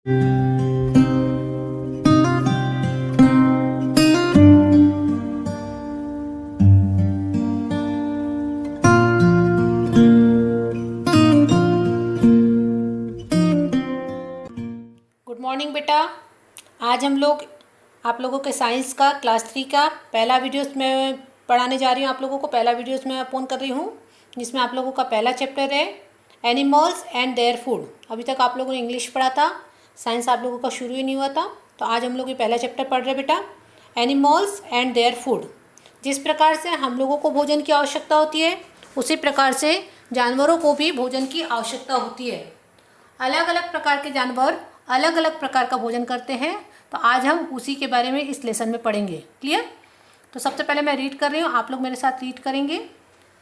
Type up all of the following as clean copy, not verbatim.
Good morning बेटा। आज हम लोग आप लोगों के साइंस का क्लास 3 का पहला वीडियोस में पढ़ाने जा रही हूँ। आप लोगों को पहला वीडियोस में ओपन कर रही हूँ, जिसमें आप लोगों का पहला चैप्टर है एनिमल्स एंड देयर फूड। अभी तक आप लोगों ने इंग्लिश पढ़ा था, साइंस आप लोगों का शुरू ही नहीं हुआ था। तो आज हम लोग ये पहला चैप्टर पढ़ रहे हैं बेटा, एनिमल्स एंड देयर फूड। जिस प्रकार से हम लोगों को भोजन की आवश्यकता होती है, उसी प्रकार से जानवरों को भी भोजन की आवश्यकता होती है। अलग अलग प्रकार के जानवर अलग अलग प्रकार का भोजन करते हैं। तो आज हम उसी के बारे में इस लेसन में पढ़ेंगे। क्लियर? तो सबसे पहले मैं रीड कर रही हूँ, आप लोग मेरे साथ रीड करेंगे।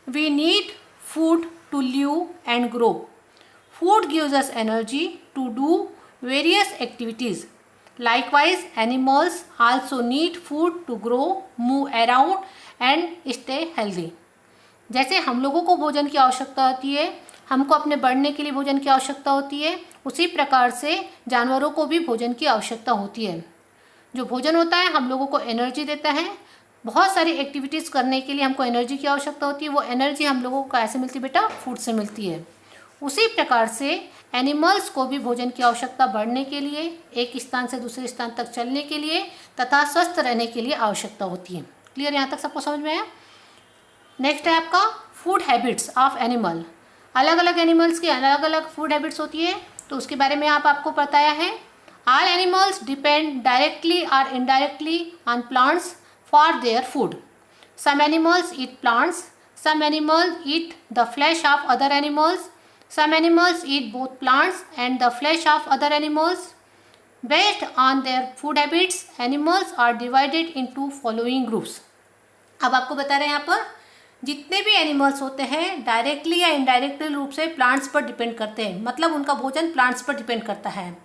We need food to live and grow. Food gives us energy to do various activities. Likewise animals also need food to grow, move around and stay healthy. जैसे हम लोगों को भोजन की आवश्यकता होती है, हमको अपने बढ़ने के लिए भोजन की आवश्यकता होती है, उसी प्रकार से जानवरों को भी भोजन की आवश्यकता होती है। जो भोजन होता है हम लोगों को एनर्जी देता है। बहुत सारी एक्टिविटीज़ करने के लिए हमको एनर्जी की आवश्यकता होती है। वो एनर्जी हम लोगों को कैसे मिलती है बेटा? फूड से मिलती है। उसी प्रकार से एनिमल्स को भी भोजन की आवश्यकता बढ़ने के लिए, एक स्थान से दूसरे स्थान तक चलने के लिए तथा स्वस्थ रहने के लिए आवश्यकता होती है। क्लियर? यहाँ तक सबको समझ में आया? नेक्स्ट है आपका फूड हैबिट्स ऑफ एनिमल। अलग अलग एनिमल्स की अलग अलग फूड हैबिट्स होती है, तो उसके बारे में आपको बताया है। ऑल एनिमल्स डिपेंड डायरेक्टली और indirectly on plants for their food. Some animals eat plants, some animals eat the flesh of other animals, some animals eat both plants and the flesh of other animals. Based on their food habits animals are divided into following groups. अब आपको बता रहे हैं यहाँ पर जितने भी animals होते हैं डायरेक्टली या इनडायरेक्टली रूप से प्लांट्स पर डिपेंड करते हैं, मतलब उनका भोजन प्लांट्स पर डिपेंड करता है।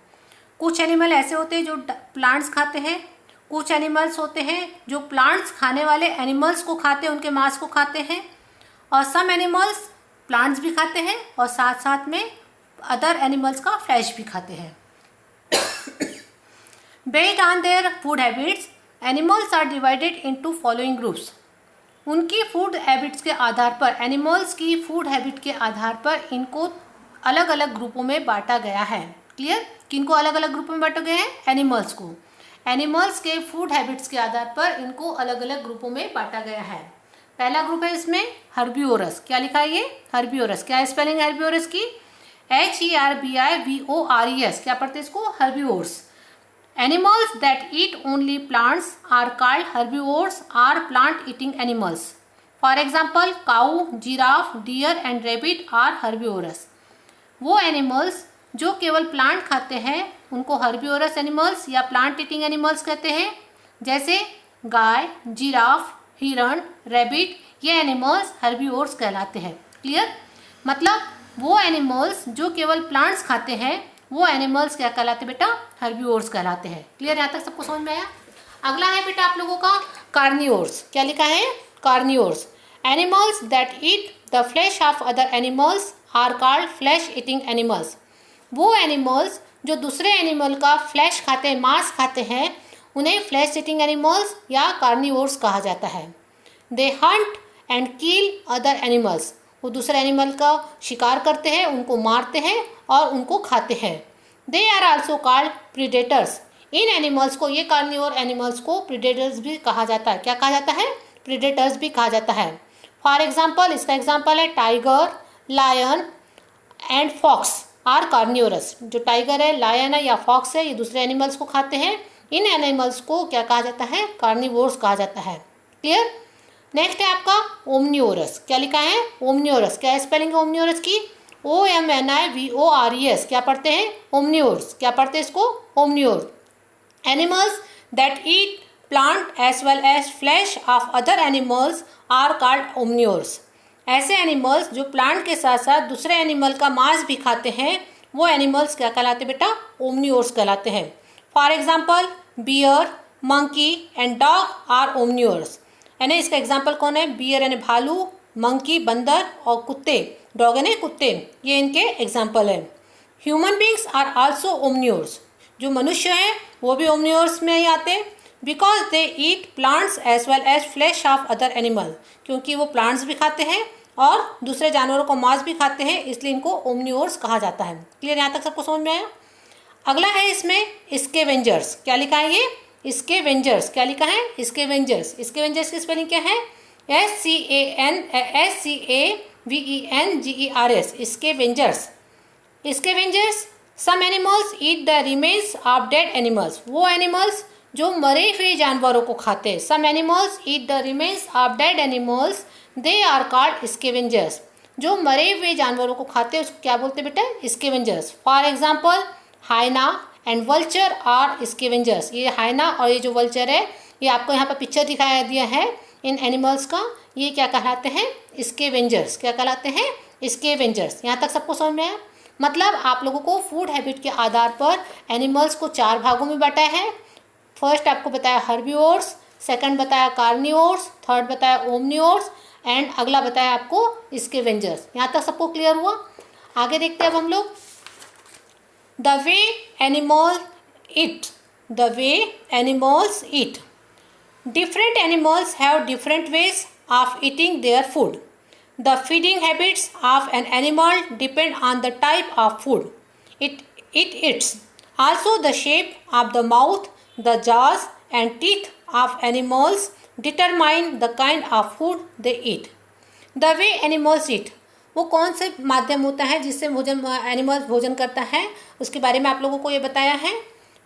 कुछ एनिमल ऐसे होते हैं जो प्लांट्स खाते हैं, कुछ एनिमल्स होते हैं जो प्लांट्स खाने वाले एनिमल्स को खाते हैं, उनके मांस को खाते हैं, और सम एनिमल्स प्लांट्स भी खाते हैं और साथ साथ में अदर एनिमल्स का फ्लैश भी खाते हैं। Based on their food habits animals are divided into following groups. उनकी फूड हैबिट्स के आधार पर, एनिमल्स की फूड हैबिट के आधार पर इनको अलग अलग ग्रुपों में बांटा गया है। क्लियर? किनको अलग अलग ग्रुपों में बांटा गया है? एनिमल्स को। एनिमल्स के फूड हैबिट्स के आधार पर इनको अलग अलग ग्रुपों में बांटा गया है। पहला ग्रुप है इसमें हर्बिवोरस। क्या लिखा है ये? हर्बिवोरस। क्या है स्पेलिंग हर्बिवोरस की? HERBIVORES। क्या पढ़ते हैं इसको? Herbivores. Animals that eat only plants are called herbivores or plant-eating animals. For example, cow, giraffe, deer and rabbit are herbivorous. वो एनिमल्स जो केवल प्लांट खाते हैं उनको हर्बिवोरस एनिमल्स या प्लांट ईटिंग एनिमल्स कहते हैं। जैसे गाय, जिराफ, हिरण, रैबिट, ये एनिमल्स हर्बिवोर्स कहलाते हैं। क्लियर? मतलब वो एनिमल्स जो केवल प्लांट्स खाते हैं वो एनिमल्स क्या कहलाते बेटा? हर्बिवोर्स कहलाते हैं। क्लियर? यहाँ तक सबको समझ में आया? अगला है बेटा आप लोगों का कार्निवोर्स। क्या लिखा है? Carnivores. Animals that eat the flesh of other animals are called flesh eating animals. वो एनिमल्स जो दूसरे एनिमल का फ्लैश खाते हैं, मांस खाते हैं, उन्हें फ्लैश ईटिंग एनिमल्स या कार्निवोर्स कहा जाता है। दे Hunt and kill other animals. वो दूसरे एनिमल का शिकार करते हैं, उनको मारते हैं और उनको खाते हैं। They are also called predators. इन एनिमल्स को, ये कार्निवोर एनिमल्स को प्रीडेटर्स भी कहा जाता है। क्या कहा जाता है? प्रीडेटर्स भी कहा जाता है। फॉर एग्जाम्पल, इसका एग्जाम्पल है tiger, lion and fox are carnivorous. जो टाइगर है, लायन है या फॉक्स है, ये दूसरे एनिमल्स को खाते हैं। इन एनिमल्स को क्या कहा जाता है? कार्निवोर्स कहा जाता है। क्लियर? नेक्स्ट है आपका ओमनिवोरस। क्या लिखा है? ओमनिवोरस। क्या स्पेलिंग है ओमनिवोरस की? OMNIVORES। क्या पढ़ते हैं? ओमनिवोर्स। क्या पढ़ते हैं इसको? Omnivore. Animals that eat plant as well as flesh of other animals are called omnivores. ऐसे एनिमल्स जो प्लांट के साथ साथ दूसरे एनिमल का मांस भी खाते हैं वो एनिमल्स क्या कहलाते बेटा? ओमनिवोर्स कहलाते हैं। For example bear, monkey and dog are omnivores. यानी इसका एग्जाम्पल कौन है? बियर यानी भालू, मंकी बंदर और कुत्ते, डॉग यानी कुत्ते, ये इनके एग्जाम्पल है। Human beings are also omnivores. जो मनुष्य हैं वो भी ओमनिवोर्स में ही आते हैं, because they eat plants as well as flesh of other animal, क्योंकि वो प्लांट्स भी खाते हैं और दूसरे जानवरों को मांस भी खाते हैं, इसलिए इनको ओमनिवोर्स कहा जाता है। क्लियर, यहाँ तक सबको समझ में आया। अगला है इसमें स्कैवेंजर्स। क्या लिखा है ये? स्कैवेंजर्स। क्या लिखा है? स्कैवेंजर्स। स्कैवेंजर्स की स्पेलिंग क्या है? SCAVENGERS। Scavengers. Scavengers some animals eat the remains of dead animals. वो एनिमल्स जो मरे हुए जानवरों को खाते हैं। Some animals eat the remains of dead animals, they are called scavengers. जो मरे हुए जानवरों को खाते हैं उसको क्या बोलते हैं बेटा? Scavengers. For example hyena and vulture are scavengers. ये हाइना और ये जो वल्चर है, ये आपको यहाँ पर पिक्चर दिखाया दिया है इन एनिमल्स का, ये क्या कहलाते हैं? स्कैवेंजर्स। क्या कहलाते हैं? स्कैवेंजर्स। यहाँ तक सबको समझ में आया? मतलब आप लोगों को फूड हैबिट के आधार पर एनिमल्स को 4 भागों में बांटा है। फर्स्ट आपको बताया हर्बीवोर्स, सेकंड बताया कार्निवोर्स, थर्ड बताया ओमनिवोर्स एंड अगला बताया आपको स्कैवेंजर्स। यहाँ तक सबको क्लियर हुआ? आगे देखते हैं अब हम लोग। The way animals eat. The way animals eat. Different animals have different ways of eating their food. The feeding habits of an animal depend on the type of food it eats. Also, the shape of the mouth, the jaws, and teeth of animals determine the kind of food they eat. The way animals eat. वो कौन से माध्यम होता है जिससे animals भोजन करता है, उसके बारे में आप लोगों को ये बताया है।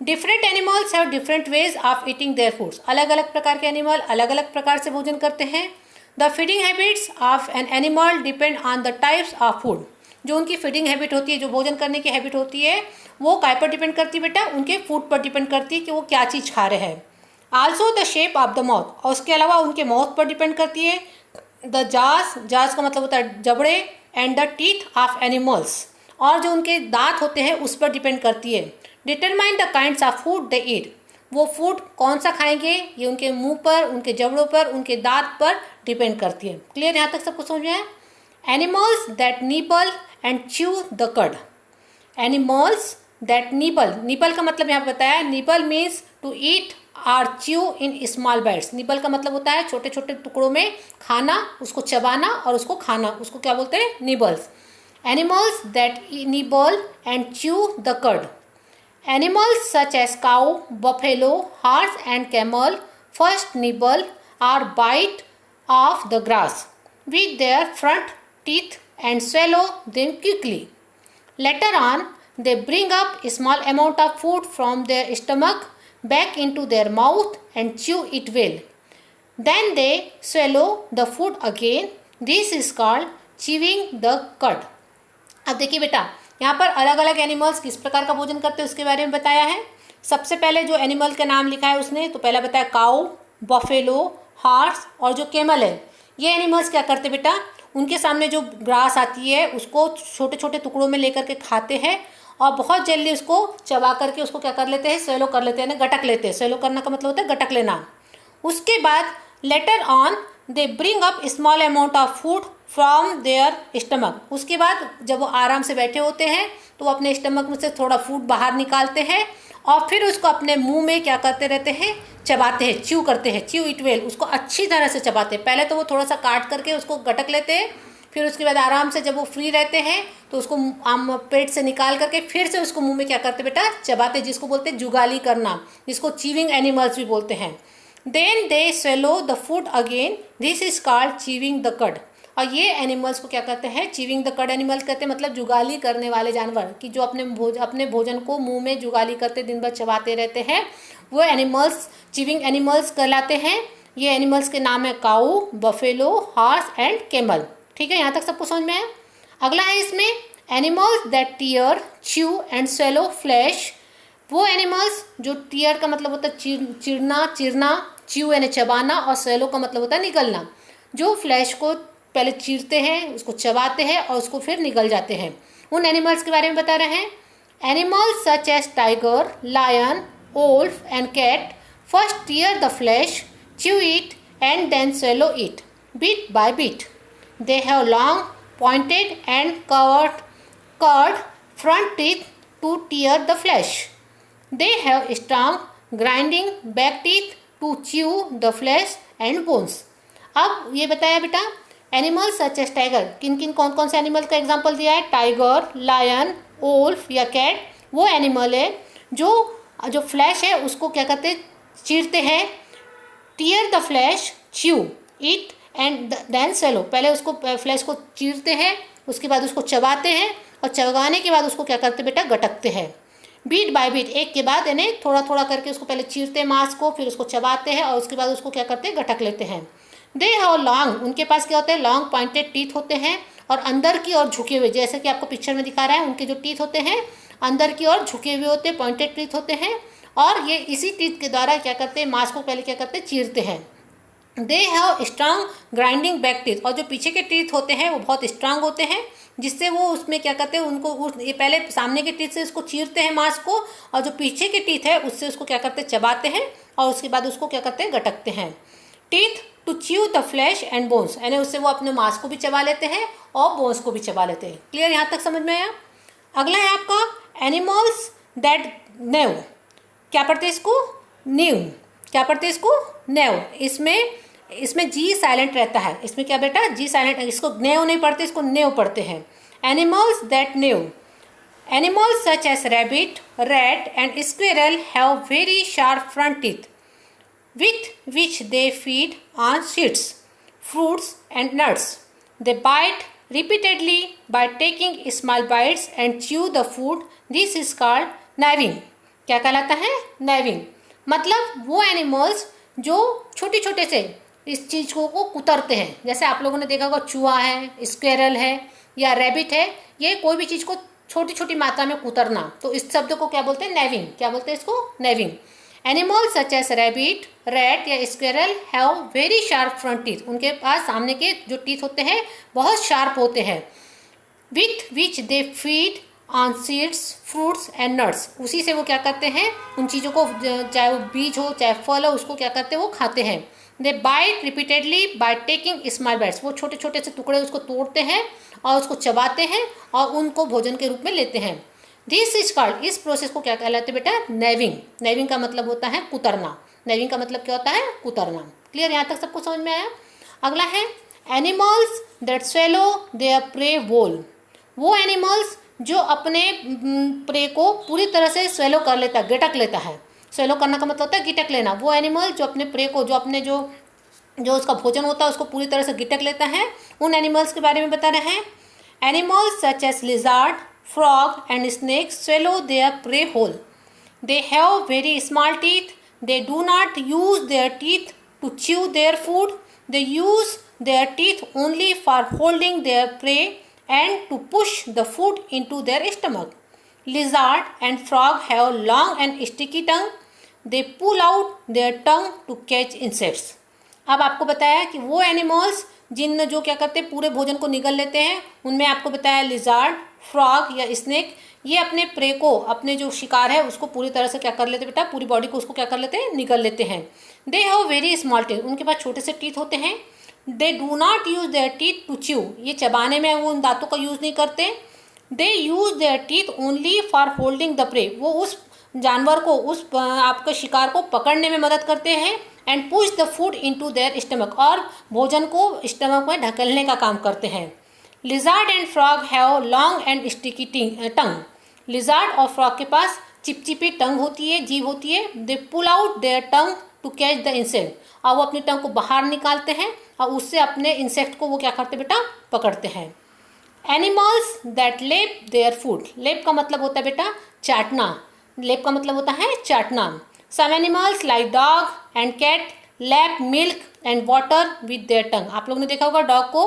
Different animals have different ways of eating their foods. अलग अलग प्रकार के एनिमल अलग अलग प्रकार से भोजन करते हैं। The feeding habits of an animal depend on the types of food. जो उनकी फीडिंग हैबिट होती है, जो भोजन करने की हैबिट होती है, वो काय पर डिपेंड करती है बेटा? उनके फूड पर डिपेंड करती है कि वो क्या चीज़ खा रहे हैं। Also the shape of the mouth, और उसके अलावा उनके माउथ पर डिपेंड करती है। द जास, जास का मतलब होता है जबड़े, and the teeth of animals, और जो उनके दांत होते हैं उस पर डिपेंड करती है। Determine the kinds of food they eat. वो फूड कौन सा खाएंगे ये उनके मुंह पर, उनके जबड़ों पर, उनके दांत पर डिपेंड करती है। क्लियर, यहाँ तक सबको समझ में आया? Animals that nibble and chew the cud. Animals that nibble, nibble का मतलब यहाँ पर बताया, nibble means to eat or chew in small bites. Nibble का मतलब होता है छोटे छोटे टुकड़ों में खाना, उसको चबाना और उसको खाना, उसको क्या बोलते हैं? Nibbles. Animals that nibble and chew the cud. Animals such as cow, buffalo, horse and camel first nibble or bite off the grass with their front teeth and swallow them quickly. Later on, they bring up a small amount of food from their stomach back into their mouth and chew it well. Then they swallow the food again. This is called chewing the cud. अब देखिए बेटा, यहाँ पर अलग अलग animals किस प्रकार का भोजन करते हैं उसके बारे में बताया है। सबसे पहले जो एनिमल का नाम लिखा है उसने, तो पहला बताया काऊ, बफेलो, हॉर्स और जो कैमल है। ये एनिमल्स क्या करते बेटा? उनके सामने जो ग्रास आती है उसको छोटे छोटे टुकड़ों में लेकर के खाते हैं और बहुत जल्दी उसको चबा करके उसको क्या कर लेते हैं? स्वेलो कर लेते हैं ना, गटक लेते हैं। स्वेलो करना का मतलब होता है गटक लेना। उसके बाद later on they bring up small amount of food from their stomach. उसके बाद जब वो आराम से बैठे होते हैं तो वो अपने स्टमक में से थोड़ा फूड बाहर निकालते हैं और फिर उसको अपने मुंह में क्या करते रहते हैं? चबाते हैं, च्यू करते हैं, च्यू इट वेल। उसको अच्छी तरह से चबाते हैं। पहले तो वो थोड़ा सा काट करके उसको गटक लेते हैं, फिर उसके बाद आराम से जब वो फ्री रहते हैं तो उसको आम पेट से निकाल करके फिर से उसको मुंह में क्या करते बेटा? चबाते, जिसको बोलते हैं जुगाली करना, जिसको चीविंग एनिमल्स भी बोलते हैं। Then they swallow the food again, this is called chewing the cud. और ये एनिमल्स को क्या कहते हैं? चीविंग द कड एनिमल्स कहते हैं, मतलब जुगाली करने वाले जानवर, कि जो अपने भोजन को मुंह में जुगाली करते दिन भर चबाते रहते हैं, वो एनिमल्स चीविंग एनिमल्स कहलाते हैं। ये एनिमल्स के नाम है काऊ, बफेलो, हॉर्स एंड कैमल। ठीक है, यहाँ तक सबको समझ में आया? अगला है इसमें animals that tear, chew and swallow flesh. वो एनिमल्स जो टीयर का मतलब होता है चीरना, च्यू यानी चबाना, और स्वेलो का मतलब होता है निगलना। जो फ्लैश को पहले चीरते हैं, उसको चबाते हैं और उसको फिर निगल जाते हैं, उन एनिमल्स के बारे में बता रहे हैं। Animals such as tiger, lion, wolf and cat first tear the flesh, chew it and then swallow it bit by bit. They have long, pointed and curved front teeth to tear the flesh. They have strong grinding back teeth to chew the flesh and bones. अब ये बताया बेटा animals such S tiger, किन किन कौन कौन से animal का एग्जाम्पल दिया है, टाइगर, लायन, वुल्फ या कैट, वो एनिमल है जो जो फ्लैश है उसको क्या करते हैं, चीरते हैं। Tear the flesh, chew it and then swallow, पहले उसको फ्लैश को चीरते हैं, उसके बाद उसको चबाते हैं और चबाने के बाद उसको क्या करते बेटा, गटकते हैं। बीट बाय बीट, एक के बाद यानी थोड़ा थोड़ा करके उसको पहले चीरते हैं मांस को, फिर उसको चबाते हैं और उसके बाद उसको क्या करते हैं, गटक लेते हैं। दे हैव लॉन्ग, उनके पास क्या होते हैं, लॉन्ग पॉइंटेड टीथ होते हैं और अंदर की ओर झुके हुए, जैसे कि आपको पिक्चर में दिखा रहा है, उनके जो टीथ होते हैं अंदर की ओर झुके हुए होते हैं, पॉइंटेड टीथ होते हैं और ये इसी टीथ के द्वारा क्या करते हैं, मांस को पहले क्या करते हैं, चीरते हैं। They have strong grinding back teeth, और जो पीछे के टीथ होते हैं वो बहुत स्ट्रांग होते हैं, जिससे वो उसमें क्या करते हैं, उनको ये पहले सामने के टीथ से उसको चीरते हैं मांस को, और जो पीछे के टीथ है उससे उसको क्या करते हैं, चबाते हैं और उसके बाद उसको क्या करते हैं, गटकते हैं। Teeth to chew the flesh and bones, यानी उससे वो अपने मांस को भी चबा लेते हैं और बोन्स को भी चबा लेते हैं। क्लियर, यहाँ तक समझ में आया। अगला है आपका एनिमल्स दैट नेव, क्या पढ़ते हैं इसको, न्यू, क्या पढ़ते हैं इसको, नेव। इसमें जी साइलेंट रहता है, इसमें क्या बेटा, जी साइलेंट, इसको नेव नहीं पढ़ते, इसको नेव पढ़ते हैं। Animals that naive, animals such as rabbit, rat and squirrel have very sharp front teeth with which they feed on seeds, fruits and nuts. They bite repeatedly by taking small bites and chew the food. This is called gnawing. क्या कहलाता है, gnawing। मतलब वो animals जो छोटे छोटे से इस चीज़ को कुतरते हैं, जैसे आप लोगों ने देखा होगा चूहा है, स्क्वेरल है या रैबिट है, ये कोई भी चीज़ को छोटी छोटी मात्रा में कुतरना, तो इस शब्द को क्या बोलते हैं, नेविंग। क्या बोलते हैं इसको, gnawing. Animals such as rabbit, rat या squirrel have very sharp front teeth, उनके पास सामने के जो टीथ होते हैं बहुत शार्प होते हैं। With which they feed on seeds, fruits and nuts, उसी से वो क्या करते हैं, उन चीज़ों को, चाहे वो बीज हो चाहे फल हो, उसको क्या करते हैं, वो खाते हैं। They bite repeatedly by taking small bites, वो छोटे छोटे से टुकड़े उसको तोड़ते हैं और उसको चबाते हैं और उनको भोजन के रूप में लेते हैं। दिस इज कॉल्ड, इस प्रोसेस को क्या कहलाते हैं बेटा, नेविंग। नेविंग का मतलब होता है कुतरना, नेविंग का मतलब क्या होता है, कुतरना। क्लियर, यहाँ तक सबको समझ में आया। अगला है animals that swallow their prey whole, वो एनिमल्स जो अपने प्रे को पूरी तरह से स्वेलो कर लेता है, गिटक लेता है। स्वेलो करना का मतलब होता है गिटक लेना, वो एनिमल जो अपने प्रे को, जो अपने जो उसका भोजन होता है उसको पूरी तरह से गिटक लेता है, उन एनिमल्स के बारे में बता रहे हैं। Animals such S lizard, frog and snake swallow their prey whole. They have very small teeth. They do not use their teeth to chew their food. They use their teeth only for holding their prey and to push the food into their stomach. Lizard and frog have long and sticky tongue. They pull out their tongue to catch insects. अब आपको बताया कि वो animals जिन जो क्या करते हैं, पूरे भोजन को निगल लेते हैं, उनमें आपको बताया लिजार्ड, फ्रॉग या स्नेक, ये अपने प्रे को, अपने जो शिकार है उसको पूरी तरह से क्या कर लेते हैं बेटा, पूरी बॉडी को उसको क्या कर लेते हैं, निगल लेते हैं। They have very small teeth, उनके पास छोटे से टीथ होते हैं। They do not use their teeth to chew, ये चबाने में वो उन दांतों का यूज़ नहीं करते। They use their teeth only for holding the prey, वो उस जानवर को, उस आपके शिकार को पकड़ने में मदद करते हैं। And push the food into their stomach, और भोजन को स्टमक में ढकेलने का काम करते हैं। Lizard and frog have long and sticky tongue, lizard और फ्रॉग के पास चिपचिपी टंग होती है, जीभ होती है। They pull out their tongue to catch the insect, और वो अपनी टंग को बाहर निकालते हैं और उससे अपने इंसेक्ट को वो क्या करते बेटा, पकड़ते हैं। एनिमल्स दैट लेप देयर फूड, लेप का मतलब होता है बेटा चाटना, लेप का मतलब होता है चाटना। Some animals like dog and cat lap milk and water with their tongue, आप लोगों ने देखा होगा डॉग को,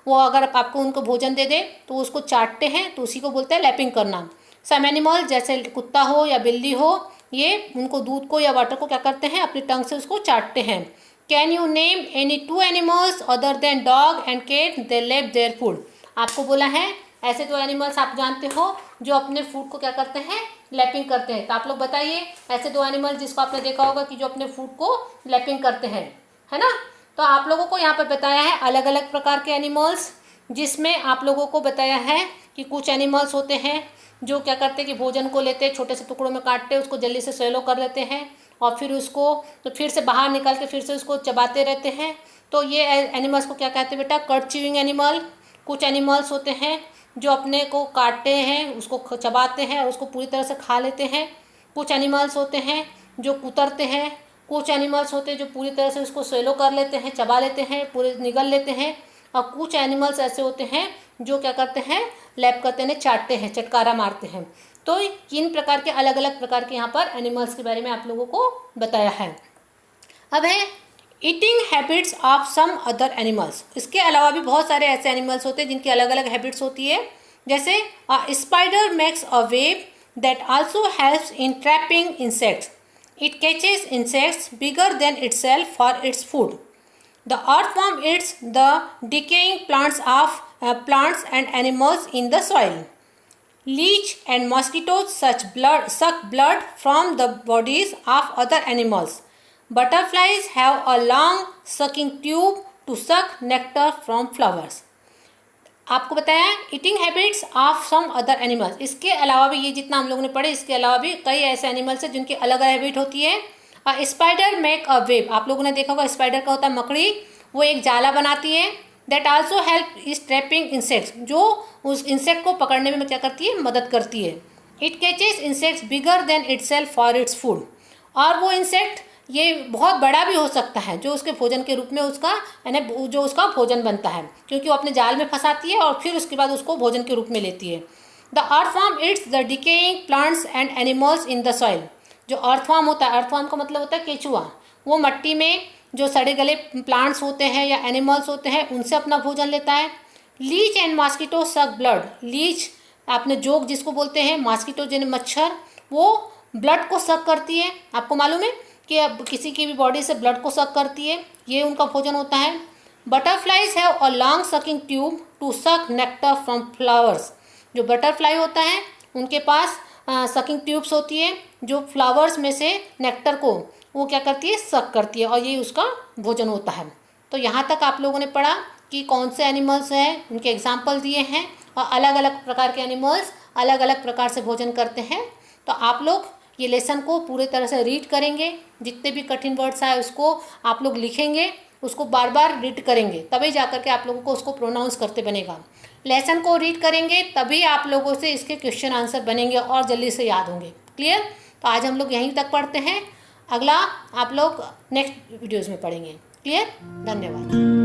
वो अगर आपको उनको भोजन दे दे तो उसको चाटते हैं, तो उसी को बोलते हैं लैपिंग करना। सम एनिमल्स जैसे कुत्ता हो या बिल्ली हो, ये उनको दूध को या वाटर को क्या करते हैं, अपनी टंग से उसको चाटते हैं। Can you name any two animals other than dog and cat they lap their food, आपको बोला है ऐसे दो एनिमल्स आप जानते हो जो अपने फूड को क्या करते हैं, लैपिंग करते हैं, तो आप लोग बताइए ऐसे दो एनिमल जिसको आपने देखा होगा कि जो अपने फूड को लैपिंग करते हैं, है ना। तो आप लोगों को यहाँ पर बताया है अलग अलग प्रकार के एनिमल्स, जिसमें आप लोगों को बताया है कि कुछ एनिमल्स होते हैं जो क्या करते हैं कि भोजन को लेते हैं, छोटे से टुकड़ों में काटते हैं, उसको जल्दी से स्वेलो कर लेते हैं और फिर उसको तो फिर से बाहर निकाल के फिर से उसको चबाते रहते हैं। तो ये एनिमल्स को क्या कहते हैं बेटा? Cut chewing animal. कुछ एनिमल्स होते हैं जो अपने को काटते हैं, उसको चबाते हैं और उसको पूरी तरह से खा लेते हैं। कुछ एनिमल्स होते हैं जो कुतरते हैं। कुछ एनिमल्स होते हैं जो पूरी तरह से उसको स्वेलो कर लेते हैं, चबा लेते हैं, पूरे निगल लेते हैं। और कुछ एनिमल्स ऐसे होते हैं जो क्या करते हैं? लैप करते हैं, चाटते हैं, चटकारा मारते हैं। तो इन प्रकार के अलग अलग प्रकार के यहाँ पर एनिमल्स के बारे में आप लोगों को बताया है। अब है eating habits of some other animals. इसके अलावा भी बहुत सारे ऐसे एनिमल्स होते हैं जिनकी अलग अलग हैबिट्स होती है। जैसे spider makes a web that also helps in trapping insects. It catches insects bigger than itself for its food. The earthworm eats the decaying plants and animals in the soil. Leech and mosquitoes suck blood from the bodies of other animals. Butterflies have a long sucking tube to suck nectar from flowers. आपको बताया eating habits of some other animals. इसके अलावा भी ये जितना हम लोगों ने पढ़े, इसके अलावा भी कई ऐसे एनिमल्स हैं जिनकी अलग हैबिट होती है। Spider make a web. आप लोगों ने देखा होगा स्पाइडर का होता है मकड़ी, वो एक जाला बनाती है। That also help is trapping insects, जो उस इंसेक्ट को पकड़ने में क्या करती है? मदद करती है। It catches insects bigger than itself for its food. और वो इंसेक्ट ये बहुत बड़ा भी हो सकता है जो उसके भोजन के रूप में उसका यानी जो उसका भोजन बनता है, क्योंकि वो अपने जाल में फंसाती है और फिर उसके बाद उसको भोजन के रूप में लेती है। The earthworm it's the decaying plants and animals in the soil. जो अर्थवर्म होता है, अर्थवर्म का मतलब होता है केचुआ, वो मिट्टी में जो सड़े गले प्लांट्स होते हैं या एनिमल्स होते हैं उनसे अपना भोजन लेता है। लीच एंड मॉस्किटो सक ब्लड। लीच आपने जोग जिसको बोलते हैं, मॉस्किटो जिन मच्छर, वो ब्लड को सक करती है। आपको मालूम है कि अब किसी की भी बॉडी से ब्लड को सक करती है, ये उनका भोजन होता है। Butterflies have a long sucking tube to suck nectar from flowers. जो बटरफ्लाई होता है उनके पास सकिंग ट्यूब्स होती है जो फ्लावर्स में से नेक्टर को वो क्या करती है? सक करती है, और ये उसका भोजन होता है। तो यहाँ तक आप लोगों ने पढ़ा कि कौन से एनिमल्स हैं, उनके एग्जाम्पल दिए हैं, और अलग अलग प्रकार के एनिमल्स अलग अलग प्रकार से भोजन करते हैं। तो आप लोग ये लेसन को पूरे तरह से रीड करेंगे, जितने भी कठिन वर्ड्स आए उसको आप लोग लिखेंगे, उसको बार बार रीड करेंगे, तभी जाकर के आप लोगों को उसको प्रोनाउंस करते बनेगा। लेसन को रीड करेंगे तभी आप लोगों से इसके क्वेश्चन आंसर बनेंगे और जल्दी से याद होंगे। क्लियर? तो आज हम लोग यहीं तक पढ़ते हैं, अगला आप लोग नेक्स्ट वीडियोज़ में पढ़ेंगे। क्लियर? धन्यवाद।